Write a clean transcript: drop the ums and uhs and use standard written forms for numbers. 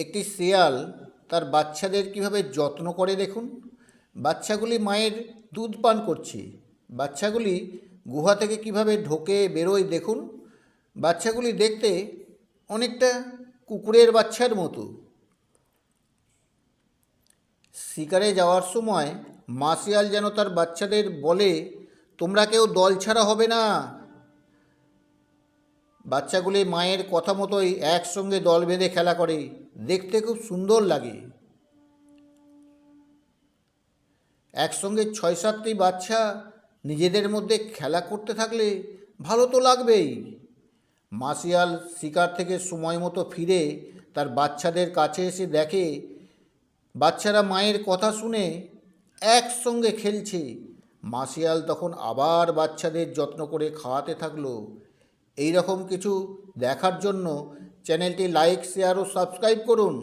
একটি শেয়াল তার বাচ্চাদের কিভাবে যত্ন করে দেখুন। বাচ্চাগুলি মায়ের দুধ পান করছে। বাচ্চাগুলি গুহা থেকে কিভাবে ঢোকে বেরোয় দেখুন। বাচ্চাগুলি দেখতে অনেকটা কুকুরের বাচ্চার মতো। শিকারে যাওয়ার সময় মা শিয়াল যেন তার বাচ্চাদের বলে, তোমরা কেউ দল ছাড়া হবে না। বাচ্চাগুলি মায়ের কথা মতোই একসঙ্গে দল বেঁধে খেলা করে, দেখতে খুব সুন্দর লাগে। একসঙ্গে ৬-৭টি বাচ্চা নিজেদের মধ্যে খেলা করতে থাকলে ভালো তো লাগবেই। মা শিয়াল শিকার থেকে সময় মতো ফিরে তার বাচ্চাদের কাছে এসে দেখে বাচ্চারা মায়ের কথা শুনে একসঙ্গে খেলছে। মা শিয়াল তখন আবার বাচ্চাদের যত্ন করে খাওয়াতে থাকলো। এই রকম কিছু দেখার জন্য চ্যানেলটি লাইক, শেয়ার ও সাবস্ক্রাইব করুন।